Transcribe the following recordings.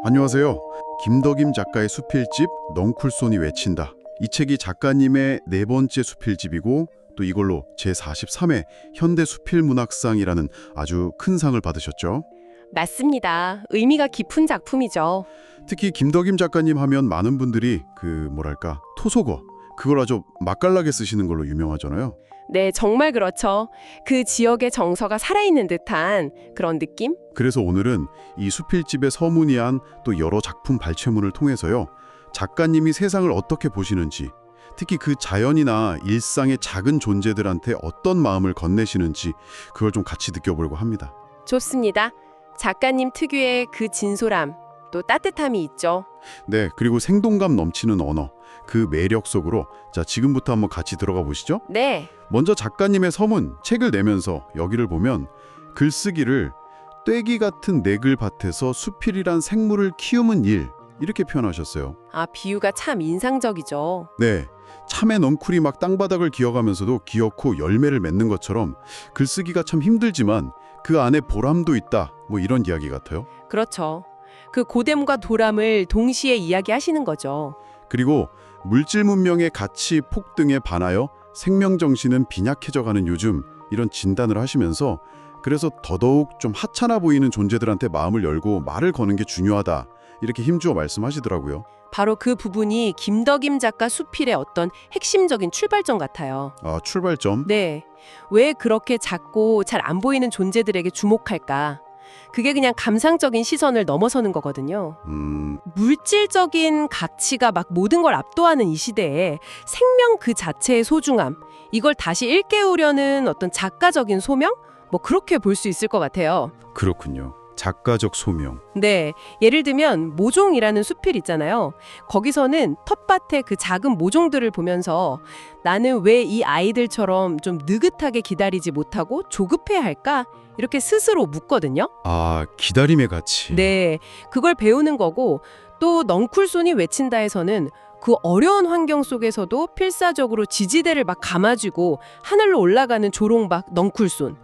안녕하세요. 김덕임 작가의 수필집 넝쿨손이 외친다. 이 책이 작가님의 네 번째 수필집이고 또 이걸로 제43회 현대 수필문학상이라는 아주 큰 상을 받으셨죠. 맞습니다. 의미가 깊은 작품이죠. 특히 김덕임 작가님 하면 많은 분들이 토속어, 그걸 아주 맛깔나게 쓰시는 걸로 유명하잖아요. 네, 정말 그렇죠. 그 지역의 정서가 살아있는 듯한 그런 느낌? 그래서 오늘은 이 수필집의 서문이한 또 여러 작품 발췌문을 통해서요. 작가님이 세상을 어떻게 보시는지, 특히 그 자연이나 일상의 작은 존재들한테 어떤 마음을 건네시는지 그걸 좀 같이 느껴보려고 합니다. 좋습니다. 작가님 특유의 그 진솔함, 또 따뜻함이 있죠. 네, 그리고 생동감 넘치는 언어, 그 매력 속으로 지금부터 한번 같이 들어가 보시죠. 네, 먼저 작가님의 서문, 책을 내면서 여기를 보면 글쓰기를 떼기 같은 네글밭에서 수필이란 생물을 키우는 일, 이렇게 표현하셨어요. 비유가 참 인상적이죠. 네, 참외 넝쿨이 막 땅바닥을 기어가면서도 기어코 열매를 맺는 것처럼 글쓰기가 참 힘들지만 그 안에 보람도 있다, 뭐 이런 이야기 같아요. 그렇죠. 그 고됨과 도람을 동시에 이야기하시는 거죠. 그리고 물질 문명의 가치 폭등에 반하여 생명 정신은 빈약해져가는 요즘, 이런 진단을 하시면서 그래서 더더욱 좀 하찮아 보이는 존재들한테 마음을 열고 말을 거는 게 중요하다, 이렇게 힘주어 말씀하시더라고요. 바로 그 부분이 김덕임 작가 수필의 어떤 핵심적인 출발점 같아요. 출발점? 네, 왜 그렇게 작고 잘 안 보이는 존재들에게 주목할까? 그게 그냥 감상적인 시선을 넘어서는 거거든요. 물질적인 가치가 막 모든 걸 압도하는 이 시대에 생명 그 자체의 소중함, 이걸 다시 일깨우려는 어떤 작가적인 소명? 뭐 그렇게 볼 수 있을 것 같아요. 그렇군요. 작가적 소명. 네, 예를 들면 모종이라는 수필 있잖아요. 거기서는 텃밭의 그 작은 모종들을 보면서 나는 왜 이 아이들처럼 좀 느긋하게 기다리지 못하고 조급해야 할까? 이렇게 스스로 묻거든요. 기다림의 가치. 네, 그걸 배우는 거고 또 넝쿨손이 외친다에서는 그 어려운 환경 속에서도 필사적으로 지지대를 막 감아주고 하늘로 올라가는 조롱박 넝쿨손.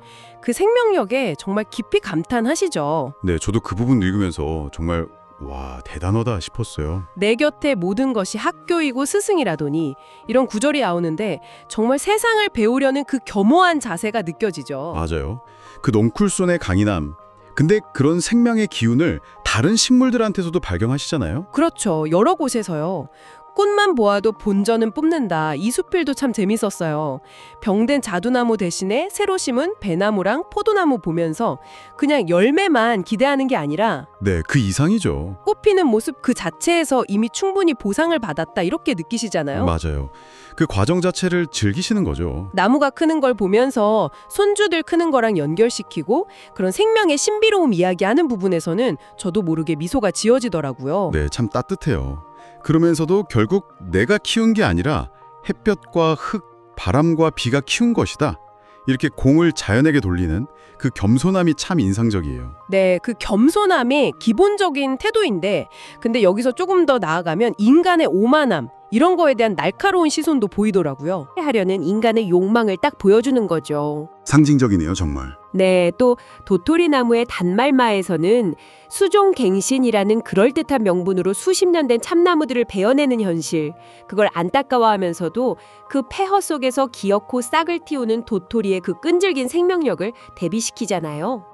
그 생명력에 정말 깊이 감탄하시죠. 네, 저도 그 부분 읽으면서 정말 와, 대단하다 싶었어요. 내 곁에 모든 것이 학교이고 스승이라더니 이런 구절이 나오는데 정말 세상을 배우려는 그 겸허한 자세가 느껴지죠. 맞아요. 그 넝쿨손의 강인함. 근데 그런 생명의 기운을 다른 식물들한테서도 발견하시잖아요. 그렇죠. 여러 곳에서요. 꽃만 보아도 본전은 뿜는다. 이 수필도 참 재밌었어요. 병든 자두나무 대신에 새로 심은 배나무랑 포도나무 보면서 그냥 열매만 기대하는 게 아니라 네, 그 이상이죠. 꽃피는 모습 그 자체에서 이미 충분히 보상을 받았다 이렇게 느끼시잖아요. 맞아요. 그 과정 자체를 즐기시는 거죠. 나무가 크는 걸 보면서 손주들 크는 거랑 연결시키고 그런 생명의 신비로움 이야기하는 부분에서는 저도 모르게 미소가 지어지더라고요. 네, 참 따뜻해요. 그러면서도 결국 내가 키운 게 아니라 햇볕과 흙, 바람과 비가 키운 것이다. 이렇게 공을 자연에게 돌리는 그 겸손함이 참 인상적이에요. 네, 그 겸손함이 기본적인 태도인데 근데 여기서 조금 더 나아가면 인간의 오만함 이런 거에 대한 날카로운 시선도 보이더라고요. 하려는 인간의 욕망을 딱 보여주는 거죠. 상징적이네요, 정말. 네, 또 도토리 나무의 단말마에서는 수종갱신이라는 그럴듯한 명분으로 수십 년 된 참나무들을 베어내는 현실, 그걸 안타까워하면서도 그 폐허 속에서 기어코 싹을 틔우는 도토리의 그 끈질긴 생명력을 대비시키잖아요.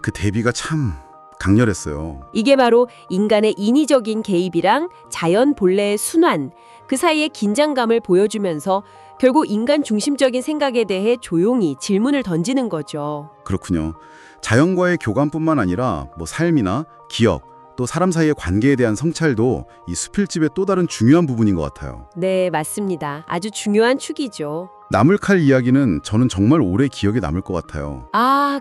그 대비가 참 강렬했어요. 이게 바로 인간의 인위적인 개입이랑 자연 본래의 순환, 그 사이의 긴장감을 보여주면서 결국 인간 중심적인 생각에 대해 조용히 질문을 던지는 거죠. 그렇군요. 자연과의 교감뿐만 아니라 삶이나 기억, 또 사람 사이의 관계에 대한 성찰도 이 수필집의 또 다른 중요한 부분인 것 같아요. 네, 맞습니다. 아주 중요한 축이죠. 나물칼 이야기는 저는 정말 오래 기억에 남을 것 같아요.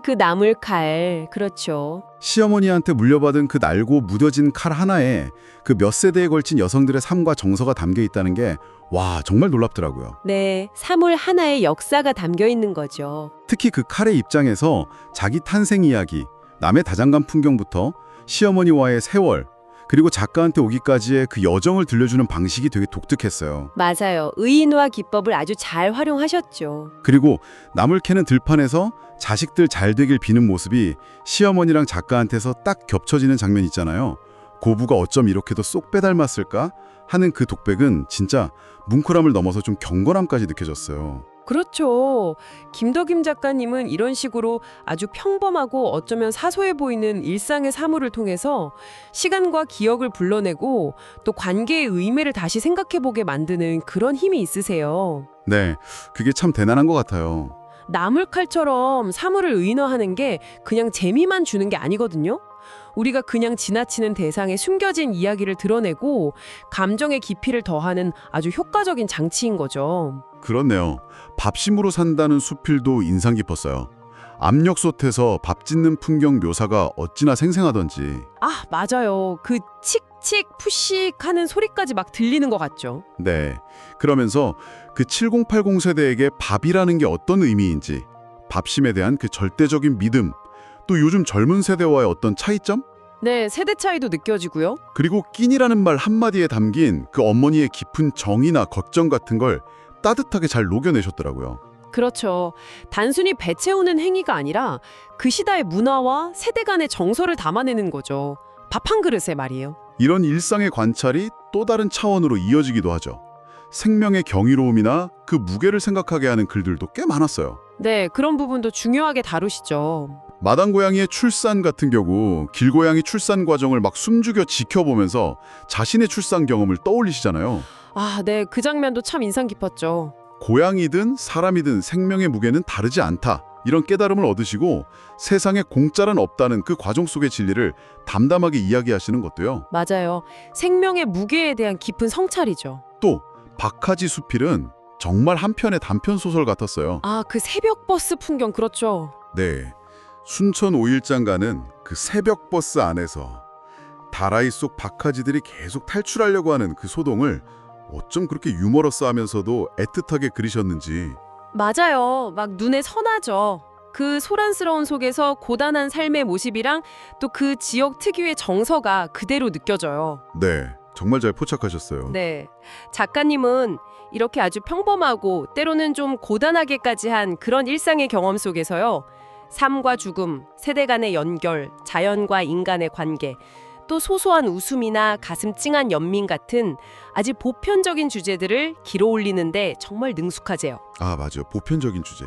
그 나물칼. 그렇죠. 시어머니한테 물려받은 그 날고 무뎌진 칼 하나에 그 몇 세대에 걸친 여성들의 삶과 정서가 담겨 있다는 게 정말 놀랍더라고요. 네, 사물 하나의 역사가 담겨 있는 거죠. 특히 그 칼의 입장에서 자기 탄생 이야기, 남의 다장간 풍경부터 시어머니와의 세월, 그리고 작가한테 오기까지의 그 여정을 들려주는 방식이 되게 독특했어요. 맞아요. 의인화 기법을 아주 잘 활용하셨죠. 그리고 나물 캐는 들판에서 자식들 잘 되길 비는 모습이 시어머니랑 작가한테서 딱 겹쳐지는 장면 있잖아요. 고부가 어쩜 이렇게도 쏙 빼닮았을까 하는 그 독백은 진짜 뭉클함을 넘어서 좀 경건함까지 느껴졌어요. 그렇죠. 김덕임 작가님은 이런 식으로 아주 평범하고 어쩌면 사소해 보이는 일상의 사물을 통해서 시간과 기억을 불러내고 또 관계의 의미를 다시 생각해보게 만드는 그런 힘이 있으세요. 네, 그게 참 대단한 것 같아요. 나물칼처럼 사물을 의인화하는 게 그냥 재미만 주는 게 아니거든요. 우리가 그냥 지나치는 대상에 숨겨진 이야기를 드러내고 감정의 깊이를 더하는 아주 효과적인 장치인 거죠. 그렇네요. 밥심으로 산다는 수필도 인상 깊었어요. 압력솥에서 밥 짓는 풍경 묘사가 어찌나 생생하던지. 아, 맞아요. 그 칙칙 푸식 하는 소리까지 막 들리는 것 같죠. 네, 그러면서 그 7080 세대에게 밥이라는 게 어떤 의미인지, 밥심에 대한 그 절대적인 믿음, 또 요즘 젊은 세대와의 어떤 차이점? 네, 세대 차이도 느껴지고요. 그리고 끼니라는 말 한마디에 담긴 그 어머니의 깊은 정이나 걱정 같은 걸 따뜻하게 잘 녹여내셨더라고요. 그렇죠. 단순히 배 채우는 행위가 아니라 그 시대의 문화와 세대 간의 정서를 담아내는 거죠. 밥 한 그릇에 말이에요. 이런 일상의 관찰이 또 다른 차원으로 이어지기도 하죠. 생명의 경이로움이나 그 무게를 생각하게 하는 글들도 꽤 많았어요. 네, 그런 부분도 중요하게 다루시죠. 마당고양이의 출산 같은 경우 길고양이 출산 과정을 막 숨죽여 지켜보면서 자신의 출산 경험을 떠올리시잖아요. 아, 네, 그 장면도 참 인상 깊었죠. 고양이든 사람이든 생명의 무게는 다르지 않다. 이런 깨달음을 얻으시고 세상에 공짜는 없다는 그 과정 속의 진리를 담담하게 이야기하시는 것도요. 맞아요. 생명의 무게에 대한 깊은 성찰이죠. 또 박하지 수필은 정말 한 편의 단편 소설 같았어요. 아, 그 새벽 버스 풍경 그렇죠. 네, 순천 5일장 가는 그 새벽 버스 안에서 다라이 속 박하지들이 계속 탈출하려고 하는 그 소동을 어쩜 그렇게 유머러스하면서도 애틋하게 그리셨는지. 맞아요. 막 눈에 선하죠. 그 소란스러운 속에서 고단한 삶의 모습이랑 또 그 지역 특유의 정서가 그대로 느껴져요. 네, 정말 잘 포착하셨어요. 네. 작가님은 이렇게 아주 평범하고 때로는 좀 고단하게까지 한 그런 일상의 경험 속에서요. 삶과 죽음, 세대 간의 연결, 자연과 인간의 관계, 또 소소한 웃음이나 가슴 찡한 연민 같은 아주 보편적인 주제들을 길어 올리는데 정말 능숙하세요. 아, 맞아요. 보편적인 주제.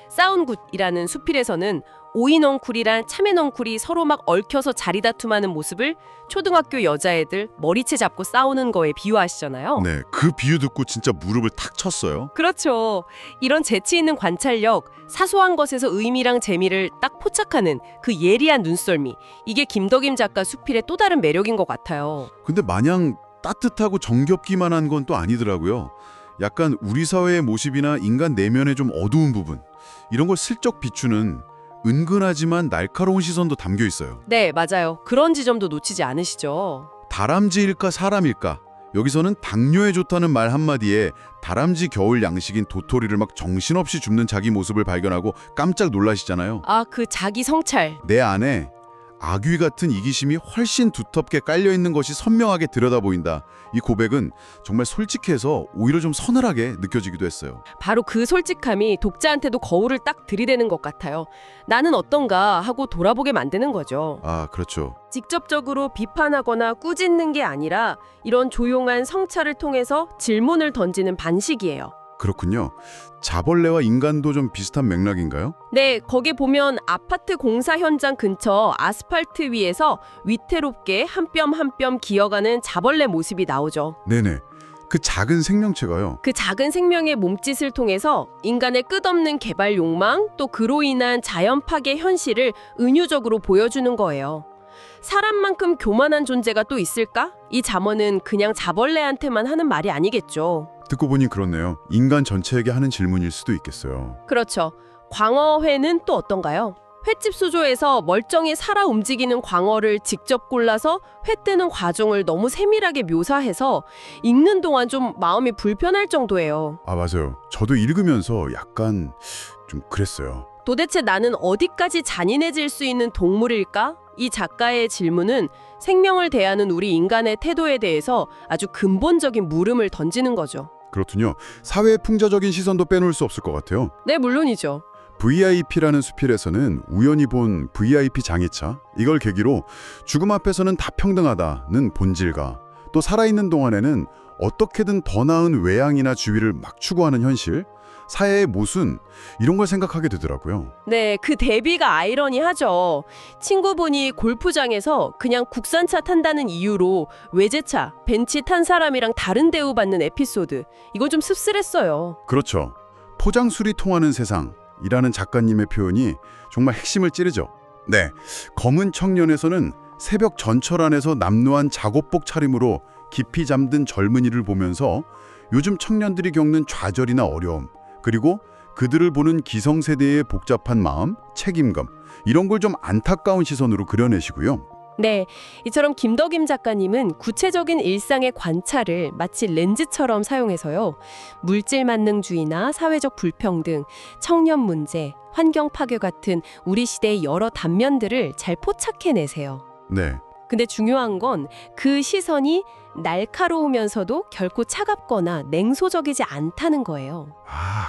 싸운굿이라는 수필에서는 오이넝쿨이랑 참외넝쿨이 서로 막 얽혀서 자리다툼하는 모습을 초등학교 여자애들 머리채 잡고 싸우는 거에 비유하시잖아요. 네, 그 비유 듣고 진짜 무릎을 탁 쳤어요. 그렇죠. 이런 재치 있는 관찰력, 사소한 것에서 의미랑 재미를 딱 포착하는 그 예리한 눈썰미, 이게 김덕임 작가 수필의 또 다른 매력인 것 같아요. 근데 마냥 따뜻하고 정겹기만 한 건 또 아니더라고요. 약간 우리 사회의 모습이나 인간 내면의 좀 어두운 부분, 이런 걸 슬쩍 비추는 은근하지만 날카로운 시선도 담겨 있어요. 네, 맞아요. 그런 지점도 놓치지 않으시죠. 다람쥐일까 사람일까? 여기서는 당뇨에 좋다는 말 한마디에 다람쥐 겨울 양식인 도토리를 막 정신없이 줍는 자기 모습을 발견하고 깜짝 놀라시잖아요. 아, 그 자기 성찰. 내 안에 악귀 같은 이기심이 훨씬 두텁게 깔려있는 것이 선명하게 들여다보인다. 이 고백은 정말 솔직해서 오히려 좀 서늘하게 느껴지기도 했어요. 바로 그 솔직함이 독자한테도 거울을 딱 들이대는 것 같아요. 나는 어떤가 하고 돌아보게 만드는 거죠. 아, 그렇죠. 직접적으로 비판하거나 꾸짖는 게 아니라 이런 조용한 성찰을 통해서 질문을 던지는 반식이에요. 그렇군요. 자벌레와 인간도 좀 비슷한 맥락인가요? 네, 거기 보면 아파트 공사 현장 근처 아스팔트 위에서 위태롭게 한 뼘 한 뼘 기어가는 자벌레 모습이 나오죠. 네네. 그 작은 생명체가요. 그 작은 생명의 몸짓을 통해서 인간의 끝없는 개발 욕망, 또 그로 인한 자연 파괴 현실을 은유적으로 보여주는 거예요. 사람만큼 교만한 존재가 또 있을까? 이 잠언은 그냥 자벌레한테만 하는 말이 아니겠죠. 듣고 보니 그렇네요. 인간 전체에게 하는 질문일 수도 있겠어요. 그렇죠. 광어회는 또 어떤가요? 횟집 수조에서 멀쩡히 살아 움직이는 광어를 직접 골라서 회 뜨는 과정을 너무 세밀하게 묘사해서 읽는 동안 좀 마음이 불편할 정도예요. 아, 맞아요. 저도 읽으면서 약간 좀 그랬어요. 도대체 나는 어디까지 잔인해질 수 있는 동물일까? 이 작가의 질문은 생명을 대하는 우리 인간의 태도에 대해서 아주 근본적인 물음을 던지는 거죠. 그렇군요. 사회의 풍자적인 시선도 빼놓을 수 없을 것 같아요. 네, 물론이죠. VIP라는 수필에서는 우연히 본 VIP 장애차, 이걸 계기로 죽음 앞에서는 다 평등하다는 본질과 또 살아있는 동안에는 어떻게든 더 나은 외양이나 주위를 막 추구하는 현실, 사회의 모순, 이런 걸 생각하게 되더라고요. 네, 그 대비가 아이러니하죠. 친구분이 골프장에서 그냥 국산차 탄다는 이유로 외제차, 벤치 탄 사람이랑 다른 대우받는 에피소드. 이건 좀 씁쓸했어요. 그렇죠. 포장술이 통하는 세상이라는 작가님의 표현이 정말 핵심을 찌르죠. 네, 검은 청년에서는 새벽 전철 안에서 남루한 작업복 차림으로 깊이 잠든 젊은이를 보면서 요즘 청년들이 겪는 좌절이나 어려움, 그리고 그들을 보는 기성세대의 복잡한 마음, 책임감, 이런 걸 좀 안타까운 시선으로 그려내시고요. 네, 이처럼 김덕임 작가님은 구체적인 일상의 관찰을 마치 렌즈처럼 사용해서요. 물질 만능주의나 사회적 불평등, 청년 문제, 환경 파괴 같은 우리 시대의 여러 단면들을 잘 포착해내세요. 네, 근데 중요한 건 그 시선이 날카로우면서도 결코 차갑거나 냉소적이지 않다는 거예요.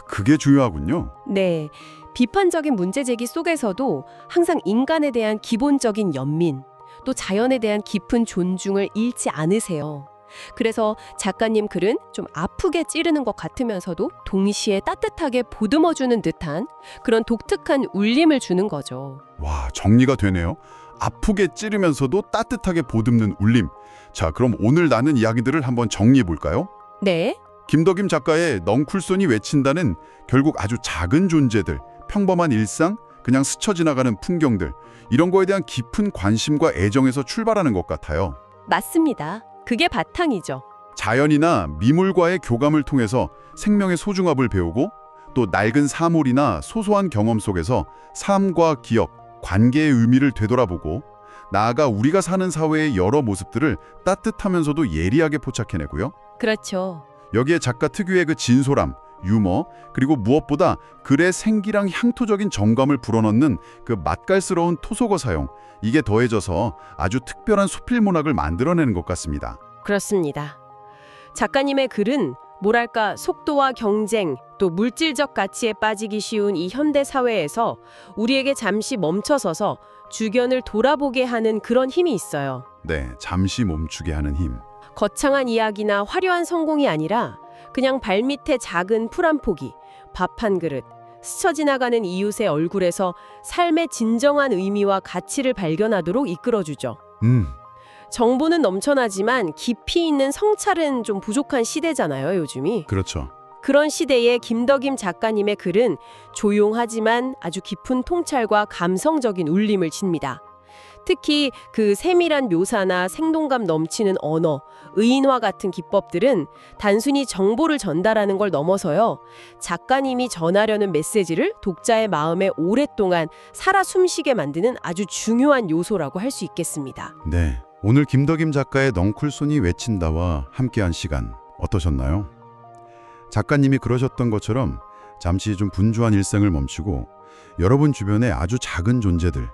그게 중요하군요. 네, 비판적인 문제 제기 속에서도 항상 인간에 대한 기본적인 연민, 또 자연에 대한 깊은 존중을 잃지 않으세요. 그래서 작가님 글은 좀 아프게 찌르는 것 같으면서도 동시에 따뜻하게 보듬어주는 듯한 그런 독특한 울림을 주는 거죠. 와, 정리가 되네요. 아프게 찌르면서도 따뜻하게 보듬는 울림. 자, 그럼 오늘 나눈 이야기들을 한번 정리해 볼까요? 네, 김덕임 작가의 넝쿨손이 외친다는 결국 아주 작은 존재들, 평범한 일상, 그냥 스쳐 지나가는 풍경들, 이런 거에 대한 깊은 관심과 애정에서 출발하는 것 같아요. 맞습니다. 그게 바탕이죠. 자연이나 미물과의 교감을 통해서 생명의 소중함을 배우고 또 낡은 사물이나 소소한 경험 속에서 삶과 기억, 관계의 의미를 되돌아보고 나아가 우리가 사는 사회의 여러 모습들을 따뜻하면서도 예리하게 포착해내고요. 그렇죠. 여기에 작가 특유의 그 진솔함, 유머, 그리고 무엇보다 글의 생기랑 향토적인 정감을 불어넣는 그 맛깔스러운 토속어 사용, 이게 더해져서 아주 특별한 수필 문학을 만들어내는 것 같습니다. 그렇습니다. 작가님의 글은 뭐랄까 속도와 경쟁, 또 물질적 가치에 빠지기 쉬운 이 현대 사회에서 우리에게 잠시 멈춰서서 주변을 돌아보게 하는 그런 힘이 있어요. 네, 잠시 멈추게 하는 힘. 거창한 이야기나 화려한 성공이 아니라 그냥 발밑에 작은 풀 한 포기, 밥 한 그릇, 스쳐 지나가는 이웃의 얼굴에서 삶의 진정한 의미와 가치를 발견하도록 이끌어주죠. 정보는 넘쳐나지만 깊이 있는 성찰은 좀 부족한 시대잖아요, 요즘이. 그렇죠. 그런 시대에 김덕임 작가님의 글은 조용하지만 아주 깊은 통찰과 감성적인 울림을 칩니다. 특히 그 세밀한 묘사나 생동감 넘치는 언어, 의인화 같은 기법들은 단순히 정보를 전달하는 걸 넘어서요. 작가님이 전하려는 메시지를 독자의 마음에 오랫동안 살아 숨쉬게 만드는 아주 중요한 요소라고 할 수 있겠습니다. 네, 오늘 김덕임 작가의 넝쿨손이 외친다와 함께한 시간 어떠셨나요? 작가님이 그러셨던 것처럼 잠시 좀 분주한 일상을 멈추고 여러분 주변의 아주 작은 존재들,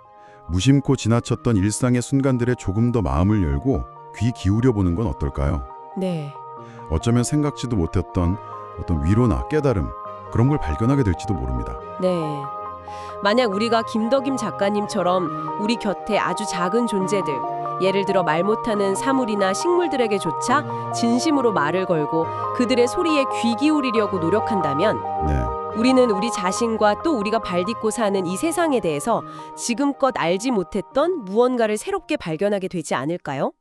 무심코 지나쳤던 일상의 순간들에 조금 더 마음을 열고 귀 기울여 보는 건 어떨까요? 네. 어쩌면 생각지도 못했던 어떤 위로나 깨달음, 그런 걸 발견하게 될지도 모릅니다. 네. 만약 우리가 김덕임 작가님처럼 우리 곁에 아주 작은 존재들, 예를 들어 말 못하는 사물이나 식물들에게조차 진심으로 말을 걸고 그들의 소리에 귀 기울이려고 노력한다면 네, 우리는 우리 자신과 또 우리가 발딛고 사는 이 세상에 대해서 지금껏 알지 못했던 무언가를 새롭게 발견하게 되지 않을까요?